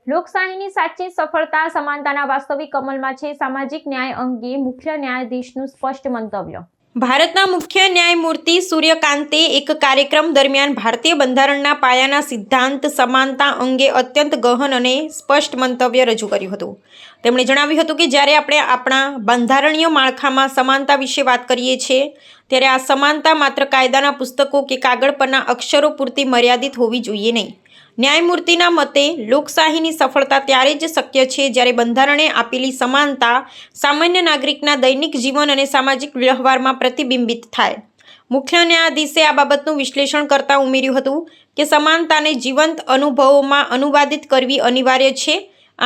લોકશાહીની સાચી સફળતા સમાનતાના વાસ્તવિક અમલમાં છે. સામાજિક ન્યાય અંગે મુખ્ય ન્યાયાધીશનું સ્પષ્ટ મંતવ્ય. ભારતના મુખ્ય ન્યાયમૂર્તિ સૂર્યકાંતે એક કાર્યક્રમ દરમિયાન ભારતીય બંધારણના પાયાના સિદ્ધાંત સમાનતા અંગે અત્યંત ગહન અને સ્પષ્ટ મંતવ્ય રજૂ કર્યું હતું. તેમણે જણાવ્યું હતું કે જ્યારે આપણે આપણા બંધારણીય માળખામાં સમાનતા વિશે વાત કરીએ છીએ ત્યારે આ સમાનતા માત્ર કાયદાના પુસ્તકો કે કાગળ પરના અક્ષરો પૂરતી મર્યાદિત હોવી જોઈએ નહીં. ન્યાયમૂર્તિના મતે લોકશાહીની સફળતા ત્યારે જ શક્ય છે જ્યારે બંધારણે આપેલી સમાનતા સામાન્ય નાગરિકના દૈનિક જીવન અને સામાજિક વ્યવહારમાં પ્રતિબિંબિત થાય. મુખ્ય ન્યાયાધીશે આ બાબતનું વિશ્લેષણ કરતા ઉમેર્યું હતું કે સમાનતાને જીવંત અનુભવોમાં અનુવાદિત કરવી અનિવાર્ય છે.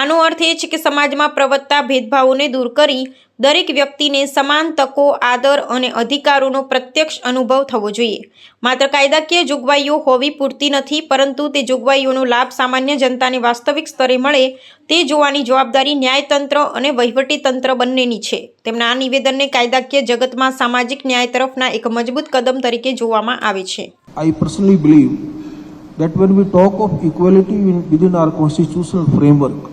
આનો અર્થ એ છે કે સમાજમાં પ્રવર્તતા ભેદભાવોને દૂર કરી દરેક વ્યક્તિને સમાન તકો, આદર અને અધિકારોનો પ્રત્યક્ષ અનુભવ થવો જોઈએ. માત્ર કાયદાકીય જોગવાઈઓ હોવી પૂરતી નથી, પરંતુ તે જોગવાઈઓનો લાભ સામાન્ય જનતાને વાસ્તવિક સ્તરે મળે તે જોવાની જવાબદારી ન્યાયતંત્ર અને વહીવટીતંત્ર બંનેની છે. તેમના આ નિવેદનને કાયદાકીય જગતમાં સામાજિક ન્યાય તરફના એક મજબૂત કદમ તરીકે જોવામાં આવે છે. I personally believe that when we talk of equality within our constitutional framework,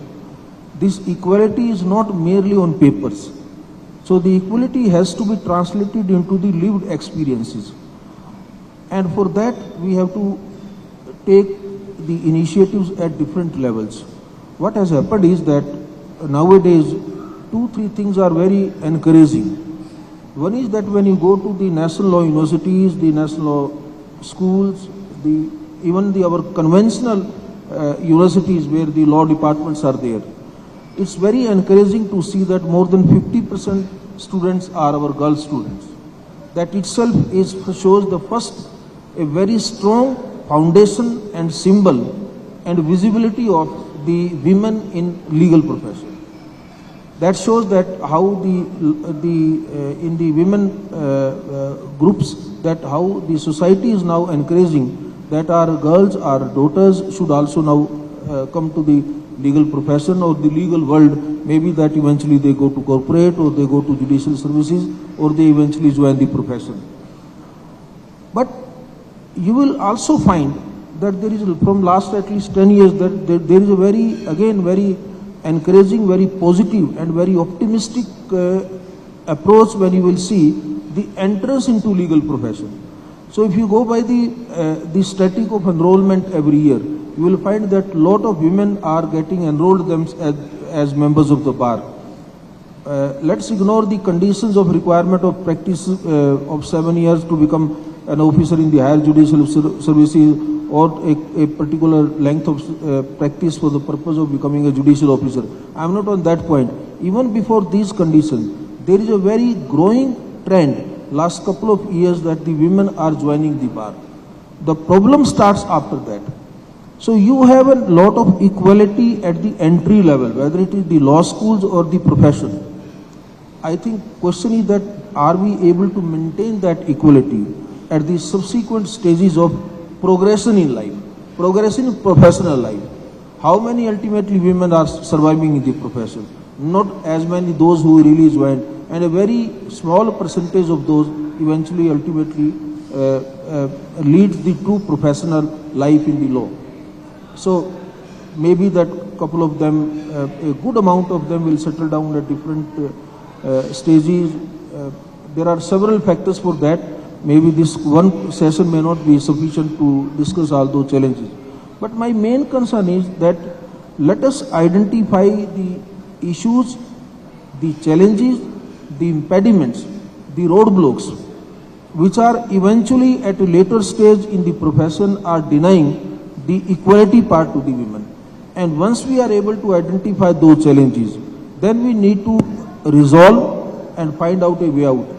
this equality is not merely on papers. So the equality has to be translated into the lived experiences. And for that we have to take the initiatives at different levels. What has happened is that nowadays 2-3 things are very encouraging. One is that when you go to the national law universities, the national law schools, even our conventional universities where the law departments are there, it's very encouraging to see that more than 50% students are our girl students. That itself shows a very strong foundation and symbol and visibility of the women in legal profession. That shows that how in the women groups, that how the society is now encouraging that our girls, our daughters should also now come to the legal profession or the legal world. Maybe that eventually they go to corporate or they go to judicial services or they eventually join the profession. But you will also find that there is, from last at least 10 years, that there is a very encouraging, very positive and very optimistic approach when you will see the entrance into legal profession. So if you go by the static of enrollment every year, you will find that lot of women are getting enrolled as members of the bar. Let's ignore the conditions of requirement of practice of 7 years to become an officer in the higher judicial services or a particular length of practice for the purpose of becoming a judicial officer. I am not on that point. Even before these conditions, there is a very growing trend last couple of years that the women are joining the bar. The problem starts after that. So you have a lot of equality at the entry level, whether it is the law schools or the profession. I think question is that are we able to maintain that equality at the subsequent stages of progression in life, progression in professional life? How many ultimately women are surviving in the profession? Not as many those who really joined, and a very small percentage of those eventually ultimately leads the true professional life in the law. So maybe that couple of them, a good amount of them will settle down at different stages. There are several factors for that. Maybe this one session may not be sufficient to discuss all those challenges. But my main concern is that let us identify the issues, the challenges, the impediments, the roadblocks, which are eventually at a later stage in the profession are denying the equality part to the women. And once we are able to identify those challenges, then we need to resolve and find out a way out.